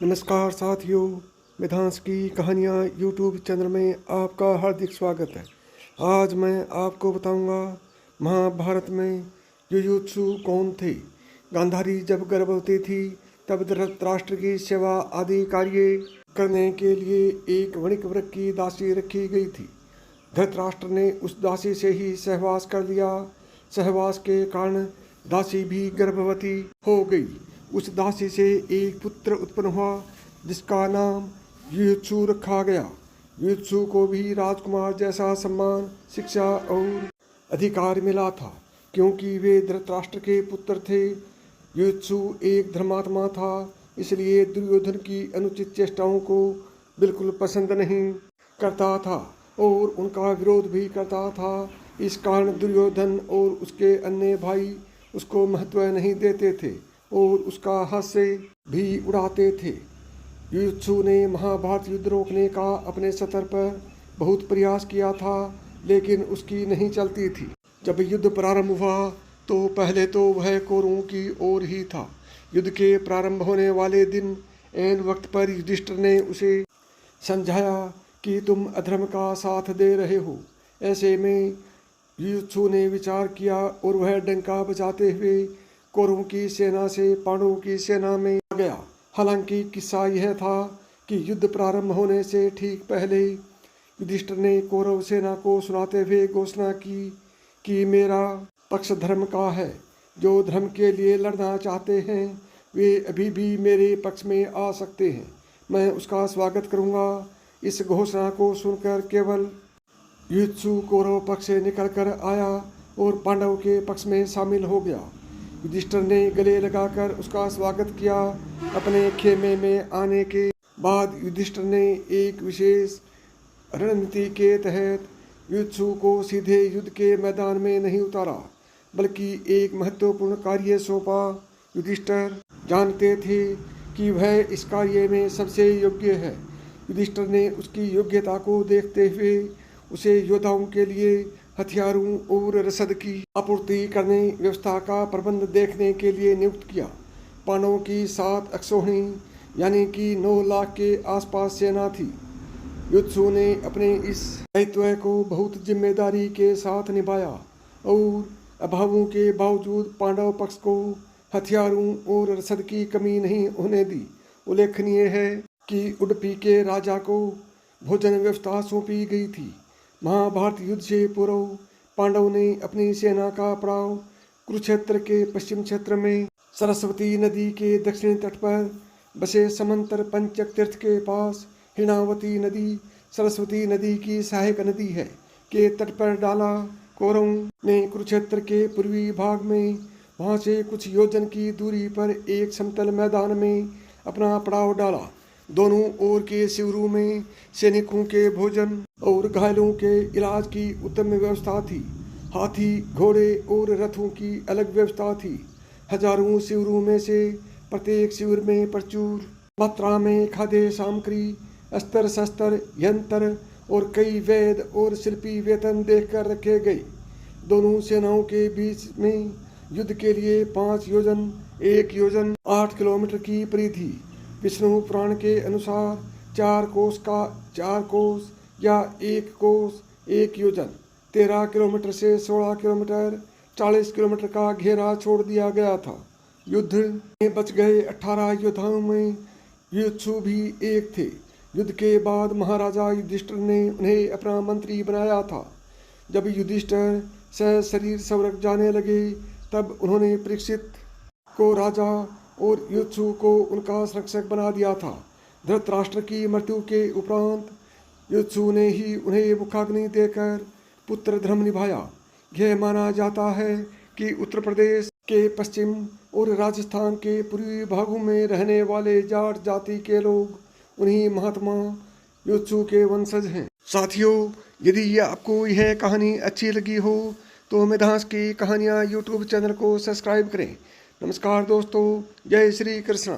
नमस्कार साथियों, मिधांस की कहानियाँ यूट्यूब चैनल में आपका हार्दिक स्वागत है। आज मैं आपको बताऊंगा महाभारत में युयुत्सु कौन थे। गांधारी जब गर्भवती थी तब धृतराष्ट्र की सेवा आदि कार्य करने के लिए एक वणिक वृक्ष की दासी रखी गई थी। धृतराष्ट्र ने उस दासी से ही सहवास कर लिया। सहवास के कारण दासी भी गर्भवती हो गई। उस दासी से एक पुत्र उत्पन्न हुआ जिसका नाम युयुत्सु रखा गया। युयुत्सु को भी राजकुमार जैसा सम्मान, शिक्षा और अधिकार मिला था क्योंकि वे धृतराष्ट्र के पुत्र थे। युयुत्सु एक धर्मात्मा था, इसलिए दुर्योधन की अनुचित चेष्टाओं को बिल्कुल पसंद नहीं करता था और उनका विरोध भी करता था। इस कारण दुर्योधन और उसके अन्य भाई उसको महत्व नहीं देते थे और उसका हास्य भी उड़ाते थे। युयुत्सु ने महाभारत युद्ध रोकने का अपने स्तर पर बहुत प्रयास किया था, लेकिन उसकी नहीं चलती थी। जब युद्ध प्रारंभ हुआ तो पहले तो वह कौरवों की ओर ही था। युद्ध के प्रारंभ होने वाले दिन ऐन वक्त पर युधिष्ठिर ने उसे समझाया कि तुम अधर्म का साथ दे रहे हो। ऐसे में युयुत्सु ने विचार किया और वह डंका बजाते हुए कौरवों की सेना से पांडवों की सेना में आ गया। हालांकि किस्सा यह था कि युद्ध प्रारंभ होने से ठीक पहले युधिष्ठिर ने कौरव सेना को सुनाते हुए घोषणा की कि मेरा पक्ष धर्म का है। जो धर्म के लिए लड़ना चाहते हैं वे अभी भी मेरे पक्ष में आ सकते हैं। मैं उसका स्वागत करूंगा। इस घोषणा को सुनकर केवल युयुत्सु कौरव पक्ष से निकल कर आया और पांडव के पक्ष में शामिल हो गया। युधिष्ठिर ने गले लगाकर उसका स्वागत किया। अपने खेमे में आने के बाद युधिष्ठिर ने एक विशेष रणनीति के तहत युयुत्सु को सीधे युद्ध के मैदान में नहीं उतारा, बल्कि एक महत्वपूर्ण कार्य सौंपा। युधिष्ठिर जानते थे कि वह इस कार्य में सबसे योग्य है। युधिष्ठिर ने उसकी योग्यता को देखते हुए उसे योद्धाओं के लिए हथियारों और रसद की आपूर्ति करने व्यवस्था का प्रबंध देखने के लिए नियुक्त किया। पांडवों की 7 अक्षौहिणी यानी कि 9 लाख के आसपास सेना थी। युयुत्सु ने अपने इस दायित्व को बहुत जिम्मेदारी के साथ निभाया और अभावों के बावजूद पांडव पक्ष को हथियारों और रसद की कमी नहीं होने दी। उल्लेखनीय है कि उडुपी के राजा को भोजन व्यवस्था सौंपी गई थी। महाभारत युद्ध से पूर्व पांडव ने अपनी सेना का पड़ाव कुरुक्षेत्र के पश्चिम क्षेत्र में सरस्वती नदी के दक्षिणी तट पर बसे समंतर पंचक तीर्थ के पास हिणावती नदी, सरस्वती नदी की सहायक नदी है, के तट पर डाला। कौरवों ने कुरुक्षेत्र के पूर्वी भाग में वहां से कुछ योजन की दूरी पर एक समतल मैदान में अपना पड़ाव डाला। दोनों ओर के शिविरों में सैनिकों के भोजन और घायलों के इलाज की उत्तम व्यवस्था थी। हाथी, घोड़े और रथों की अलग व्यवस्था थी। हजारों शिविरों में से प्रत्येक शिविर में प्रचुर मात्रा में खाद्य सामग्री, अस्त्र शस्त्र, यंत्र और कई वैद्य और शिल्पी वेतन देखकर रखे गए। दोनों सेनाओं के बीच में युद्ध के लिए 5 योजन, 1 योजन 8 किलोमीटर की परिधि। विष्णु पुराण के अनुसार 4 कोस या 1 कोस 1 योजन 13 किलोमीटर से 16 किलोमीटर 40 किलोमीटर का घेरा छोड़ दिया गया था। युद्ध में बच गए 18 योद्धाओं में युयुत्सु भी एक थे। युद्ध के बाद महाराजा युधिष्ठिर ने उन्हें अपना मंत्री बनाया था। जब युधिष्ठिर शरीर स्वर्ग जाने लगे तब उन्होंने परीक्षित को राजा और युयुत्सु को उनका संरक्षक बना दिया था। धृतराष्ट्र की मृत्यु के उपरांत युयुत्सु ने ही उन्हें मुखाग्नि देकर पुत्र धर्म निभाया। यह माना जाता है कि उत्तर प्रदेश के पश्चिम और राजस्थान के पूर्वी भागों में रहने वाले जाट जाति के लोग उन्हीं महात्मा युयुत्सु के वंशज हैं। साथियों, यदि आपको यह कहानी अच्छी लगी हो तो मिधांस की कहानियाँ यूट्यूब चैनल को सब्सक्राइब करें। नमस्कार दोस्तों, जय श्री कृष्ण।